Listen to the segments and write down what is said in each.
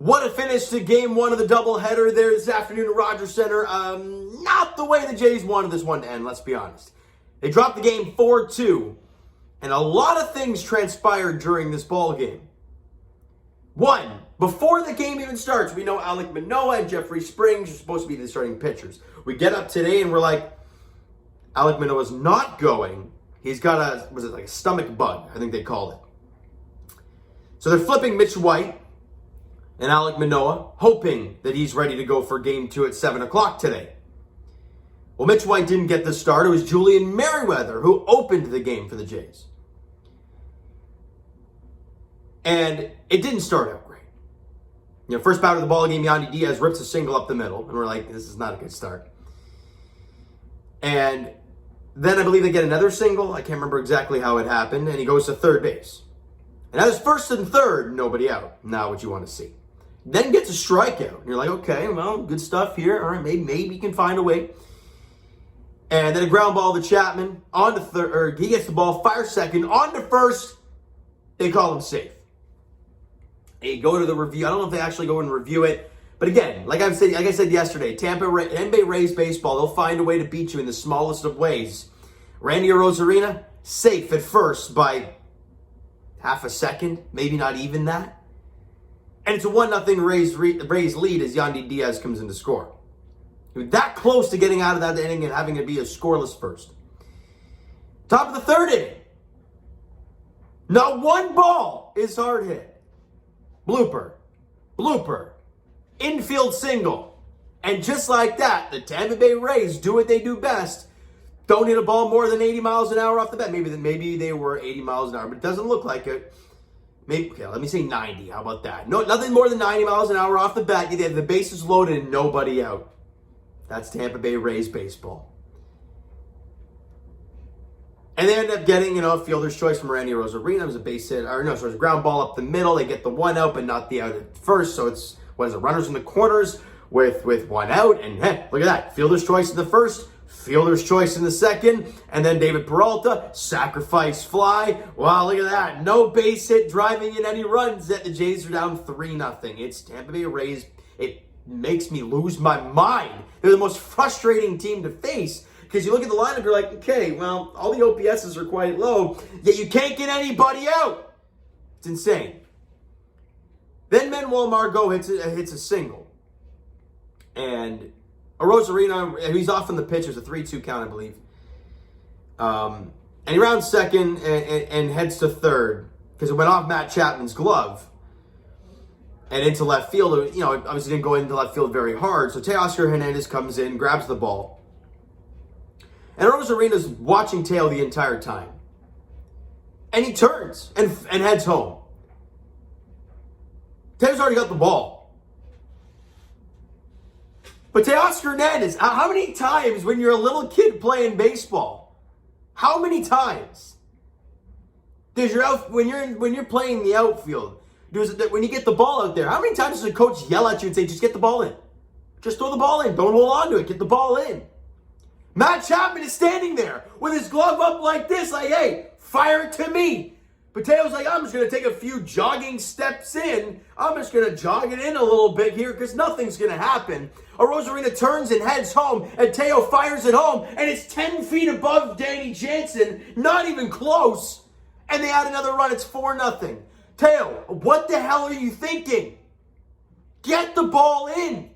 What a finish to game one of the doubleheader there this afternoon at Rogers Center. Not the way the Jays wanted this one to end, let's be honest. They dropped the game 4-2, and a lot of things transpired during this ball game. One, before the game even starts, we know Alek Manoah and Jeffrey Springs are supposed to be the starting pitchers. We get up today and we're like, Alek Manoah's not going. He's got a stomach bug, I think they call it. So they're flipping Mitch White and Alek Manoah, hoping that he's ready to go for game 2 at 7 o'clock today. Well, Mitch White didn't get the start. It was Julian Merriweather who opened the game for the Jays. And it didn't start out great. First batter of the ball game, Yandy Diaz rips a single up the middle, and we're like, this is not a good start. And then I believe they get another single. I can't remember exactly how it happened, and he goes to third base. And that was first and third, nobody out. Not what you want to see. Then gets a strikeout. And you're like, okay, well, good stuff here. All right, maybe you can find a way. And then a ground ball to Chapman. On to third, he gets the ball, fires second. On to first, they call him safe. They go to the review. I don't know if they actually go and review it. But again, like I said yesterday, Tampa Rays baseball, they'll find a way to beat you in the smallest of ways. Randy Arozarena, safe at first by half a second, maybe not even that. And it's a 1-0 Rays lead as Yandy Diaz comes in to score. He was that close to getting out of that inning and having it be a scoreless first. Top of the third inning. Not one ball is hard hit. Blooper. Infield single. And just like that, the Tampa Bay Rays do what they do best. Don't hit a ball more than 80 miles an hour off the bat. Maybe they were 80 miles an hour, but it doesn't look like it. Okay, let me say 90. How about that? No, nothing more than 90 miles an hour off the bat. They have the bases loaded and nobody out. That's Tampa Bay Rays baseball. And they end up getting, a fielder's choice from Randy Arozarena. It was a base hit, it was a ground ball up the middle. They get the one out, but not the out at first. So it's, runners in the corners with one out. And look at that. Fielder's choice in the first, fielder's choice in the second. And then David Peralta, sacrifice fly. Wow, look at that. No base hit driving in any runs. The Jays are down 3-0. It's Tampa Bay Rays. It makes me lose my mind. They're the most frustrating team to face. Because you look at the lineup, you're like, okay, well, all the OPSs are quite low, yet you can't get anybody out. It's insane. Then Manuel Margot hits a single. And Arozarena, he's off on the pitch. There's a 3-2 count, I believe. And he rounds second and heads to third because it went off Matt Chapman's glove and into left field. Obviously didn't go into left field very hard. So Teoscar Hernandez comes in, grabs the ball. And Arozarena's watching Teo the entire time. And he turns and heads home. Teo's already got the ball. But Teoscar Hernandez, how many times when you're a little kid playing baseball, how many times does when you're playing the outfield, when you get the ball out there, how many times does a coach yell at you and say, just get the ball in? Just throw the ball in. Don't hold on to it. Get the ball in. Matt Chapman is standing there with his glove up like this, like, hey, fire it to me. But Teo's like, I'm just going to take a few jogging steps in. I'm just going to jog it in a little bit here because nothing's going to happen. Arozarena turns and heads home, and Teo fires it home, and it's 10 feet above Danny Jansen, not even close. And they add another run. It's 4-0. Teo, what the hell are you thinking? Get the ball in.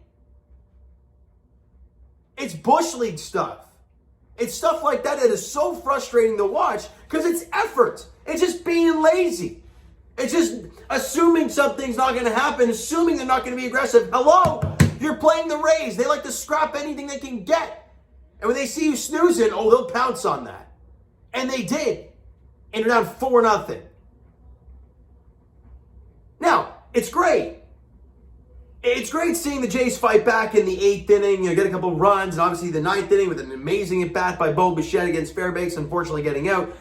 It's Bush League stuff. It's stuff like that is so frustrating to watch because it's effort. It's just being lazy. It's just assuming something's not going to happen, assuming they're not going to be aggressive. Hello? You're playing the Rays. They like to scrap anything they can get. And when they see you snoozing, they'll pounce on that. And they did. And they're down 4-0. Now, it's great. It's great seeing the Jays fight back in the 8th inning, get a couple runs, and obviously the 9th inning with an amazing at-bat by Bo Bichette against Fairbanks, unfortunately getting out.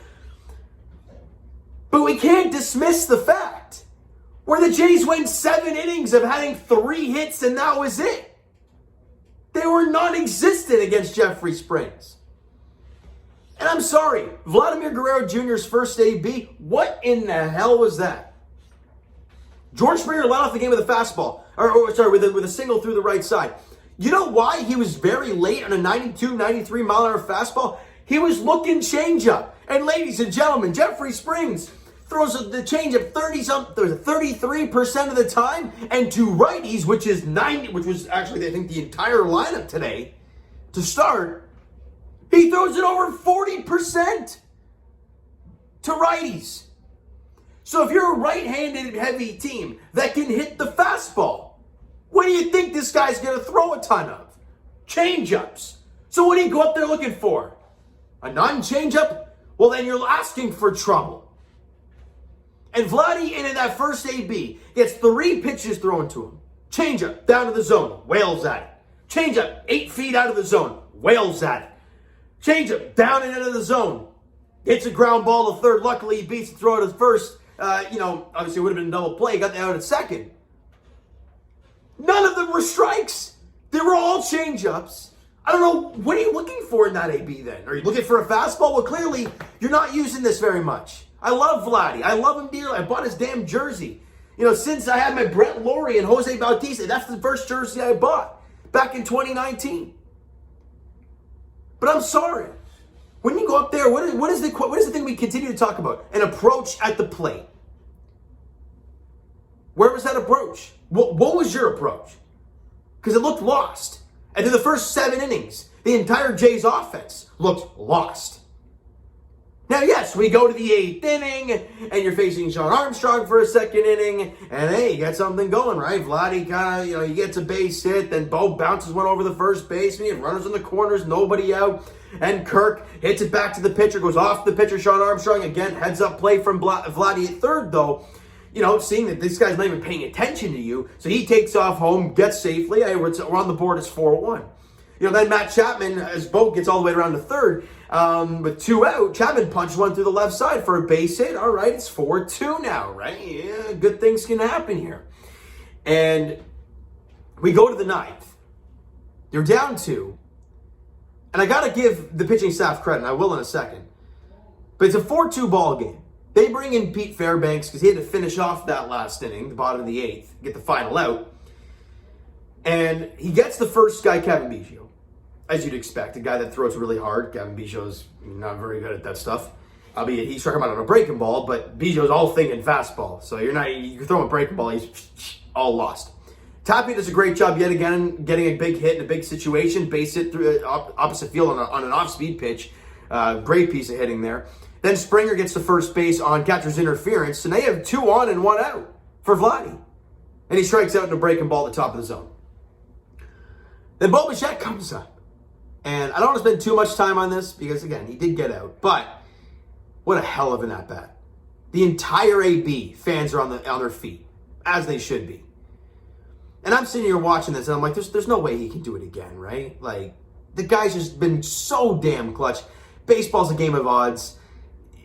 But we can't dismiss the fact where the Jays went 7 innings of having 3 hits, and that was it. They were non-existent against Jeffrey Springs. And I'm sorry, Vladimir Guerrero Jr.'s first AB, what in the hell was that? George Springer led off the game with a fastball, with a single through the right side. You know why he was very late on a 92, 93 mile an hour fastball? He was looking changeup. And ladies and gentlemen, Jeffrey Springs throws the changeup 33% of the time, and to righties, which was actually I think the entire lineup today to start, he throws it over 40% to righties. So if you're a right-handed heavy team that can hit the fastball, what do you think this guy's going to throw a ton of? Changeups. So what do you go up there looking for? A non-changeup? Well, then you're asking for trouble. And Vladdy, in that first AB, gets 3 pitches thrown to him. Changeup, down to the zone, wails at it. Changeup, 8 feet out of the zone, wails at it. Changeup, down and into the zone. Hits a ground ball to third. Luckily, he beats the throw to first. Obviously it would have been a double play. Got out at second. None of them were strikes. They were all changeups. I don't know, what are you looking for in that AB then? Are you looking for a fastball? Well, clearly, you're not using this very much. I love Vladdy. I love him dearly. I bought his damn jersey. Since I had my Brett Laurie and Jose Bautista, that's the first jersey I bought back in 2019. But I'm sorry. When you go up there, what is the thing we continue to talk about? An approach at the plate. Where was that approach? What was your approach? Because it looked lost. And in the first 7 innings, the entire Jays offense looked lost. Now, yes, we go to the 8th inning, and you're facing Sean Armstrong for a second inning, and hey, you got something going, right? Vladdy kind of, he gets a base hit, then Bo bounces one over the first baseman, he has runners in the corners, nobody out, and Kirk hits it back to the pitcher, goes off the pitcher, Sean Armstrong, again, heads up play from Vladdy at third, though. Seeing that this guy's not even paying attention to you. So he takes off home, gets safely. We're on the board, it's 4-1. Then Matt Chapman, as Bo gets all the way around to third, with 2 out, Chapman punched one through the left side for a base hit. All right, it's 4-2 now, right? Yeah, good things can happen here. And we go to the 9th. You're down 2. And I got to give the pitching staff credit, and I will in a second. But it's a 4-2 ball game. They bring in Pete Fairbanks because he had to finish off that last inning, the bottom of the 8th, get the final out. And he gets the first guy, Kevin Biggio, as you'd expect, a guy that throws really hard. Kevin Biggio's not very good at that stuff. Albeit he's talking about on a breaking ball, but Biggio's all thinking fastball. So you're throwing a breaking ball, he's all lost. Tapia does a great job yet again getting a big hit in a big situation, base hit through opposite field on an off-speed pitch. Great piece of hitting there. Then Springer gets to first base on catcher's interference, and they have 2 on and 1 out for Vladdy. And he strikes out in a breaking ball at the top of the zone. Then Bo Bichette comes up. And I don't want to spend too much time on this because, again, he did get out. But what a hell of an at-bat. The entire AB fans are on their feet, as they should be. And I'm sitting here watching this, and I'm like, there's no way he can do it again, right? Like, the guy's just been so damn clutch. Baseball's a game of odds.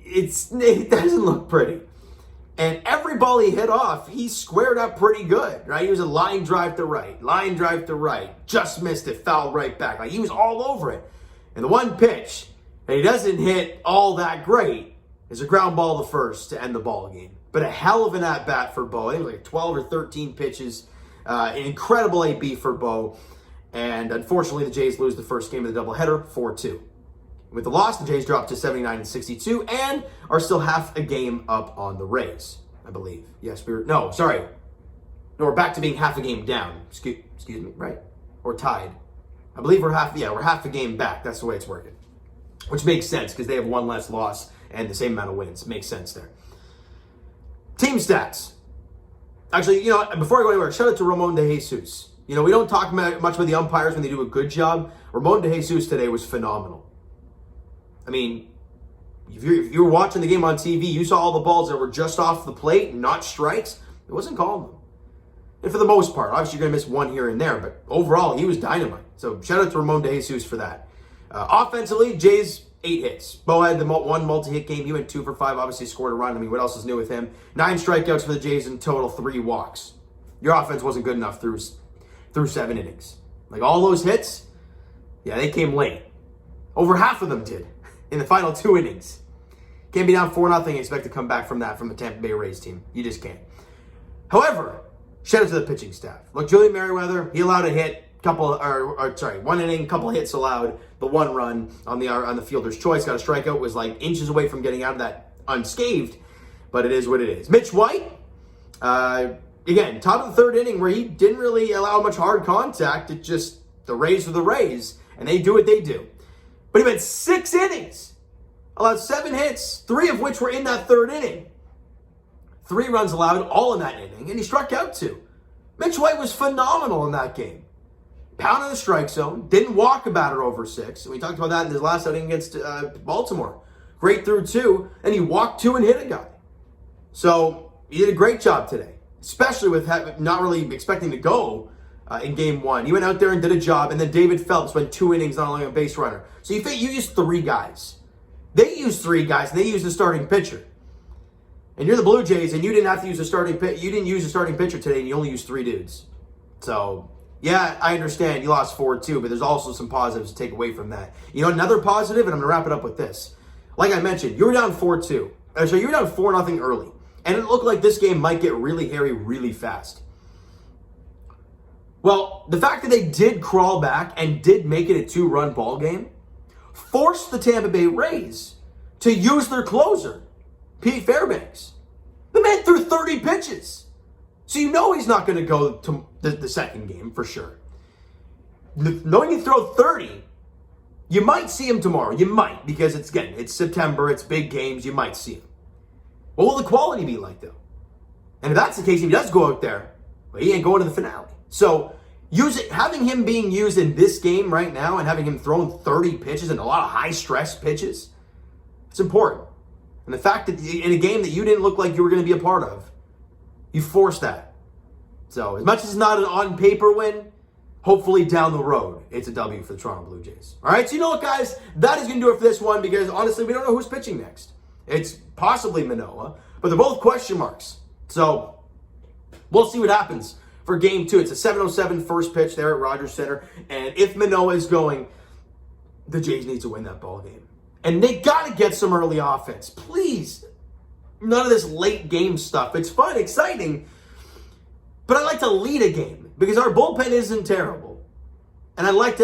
It doesn't look pretty. And every ball he hit off, he squared up pretty good, right? He was a line drive to right, just missed it, fouled right back. Like, he was all over it. And the one pitch that he doesn't hit all that great is a ground ball to first to end the ball game. But a hell of an at-bat for Bo. I think it was like 12 or 13 pitches. An incredible AB for Bo. And unfortunately, the Jays lose the first game of the doubleheader, 4-2. With the loss, the Jays drop to 79-62 and are still half a game up on the Rays, I believe. Yes, No, we're back to being half a game down. Excuse me, right? Or tied. I believe we're half a game back. That's the way it's working. Which makes sense because they have 1 less loss and the same amount of wins. Makes sense there. Team stats. Actually, before I go anywhere, shout out to Ramon de Jesus. We don't talk much about the umpires when they do a good job. Ramon de Jesus today was phenomenal. I mean, if you were watching the game on TV, you saw all the balls that were just off the plate, not strikes. It wasn't calling them. And for the most part, obviously you're going to miss one here and there, but overall, he was dynamite. So shout out to Ramon de Jesus for that. Offensively, Jays, 8 hits. Bo had the 1 multi-hit game. He went 2 for 5, obviously scored a run. I mean, what else is new with him? 9 strikeouts for the Jays in total, 3 walks. Your offense wasn't good enough through 7 innings. Like, all those hits, yeah, they came late. Over half of them did. In the final 2 innings. Can't be down 4-0 and expect to come back from that from the Tampa Bay Rays team. You just can't. However, shout out to the pitching staff. Look, Julian Merriweather, he allowed a hit, one inning, couple hits allowed, the one run on the fielder's choice, got a strikeout, was like inches away from getting out of that unscathed, but it is what it is. Mitch White, again, top of the third inning where he didn't really allow much hard contact. It just, the Rays are the Rays, and they do what they do. But he went 6 innings, allowed 7 hits, 3 of which were in that third inning. 3 runs allowed, all in that inning, and he struck out 2. Mitch White was phenomenal in that game. Pounding the strike zone, didn't walk a batter over 6. And we talked about that in his last outing against Baltimore. Great through 2, and he walked 2 and hit a guy. So he did a great job today, especially with not really expecting to go in game 1. He went out there and did a job, and then David Phelps went 2 innings not allowing a base runner. So you used 3 guys. They used 3 guys, and they used the starting pitcher. And you're the Blue Jays, and you didn't have to use a starting pitcher. You didn't use a starting pitcher today, and you only used 3 dudes. So, yeah, I understand you lost 4-2, but there's also some positives to take away from that. You know, another positive, and I'm going to wrap it up with this. Like I mentioned, you were down 4-2. So you were down 4-0 early. And it looked like this game might get really hairy really fast. Well, the fact that they did crawl back and did make it a 2-run ball game forced the Tampa Bay Rays to use their closer, Pete Fairbanks. The man threw 30 pitches. So you know he's not going to go to the second game for sure. Knowing you throw 30, you might see him tomorrow. You might, because it's September, it's big games, you might see him. What will the quality be like, though? And if that's the case, if he does go out there, well, he ain't going to the finale. So having him being used in this game right now and having him throwing 30 pitches and a lot of high-stress pitches, it's important. And the fact that in a game that you didn't look like you were going to be a part of, you forced that. So as much as it's not an on-paper win, hopefully down the road, it's a W for the Toronto Blue Jays. All right, so you know what, guys? That is going to do it for this one because, honestly, we don't know who's pitching next. It's possibly Manoah, but they're both question marks. So we'll see what happens for Game 2. It's a 7:07 first pitch there at Rogers Center. And if Manoah is going, the Jays need to win that ball game. And they got to get some early offense. Please. None of this late game stuff. It's fun, exciting. But I like to lead a game because our bullpen isn't terrible. And I'd like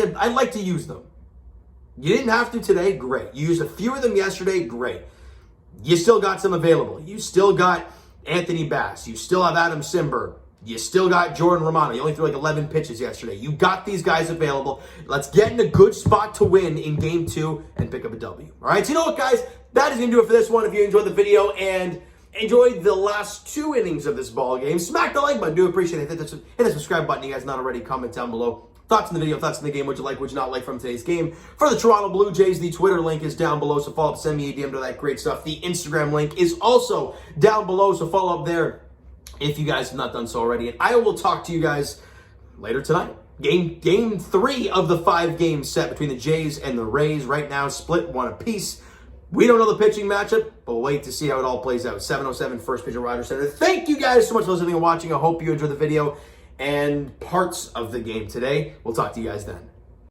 to use them. You didn't have to today, great. You used a few of them yesterday, great. You still got some available. You still got Anthony Bass. You still have Adam Simber. You still got Jordan Romano. You only threw like 11 pitches yesterday. You got these guys available. Let's get in a good spot to win in Game 2 and pick up a W. All right, so you know what, guys? That is going to do it for this one. If you enjoyed the video and enjoyed the last 2 innings of this ball game, smack the like button. Do appreciate it. Hit the subscribe button. You guys not already, comment down below. Thoughts on the video, thoughts on the game, what you like, what you not like from today's game. For the Toronto Blue Jays, the Twitter link is down below, so follow up, send me a DM to that great stuff. The Instagram link is also down below, so follow up there if you guys have not done so already. And I will talk to you guys later tonight. Game 3 of the 5-game set between the Jays and the Rays. Right now, split 1 apiece. We don't know the pitching matchup, but we'll wait to see how it all plays out. 7:07 first pitch at Rogers Center. Thank you guys so much for listening and watching. I hope you enjoyed the video and parts of the game today. We'll talk to you guys then.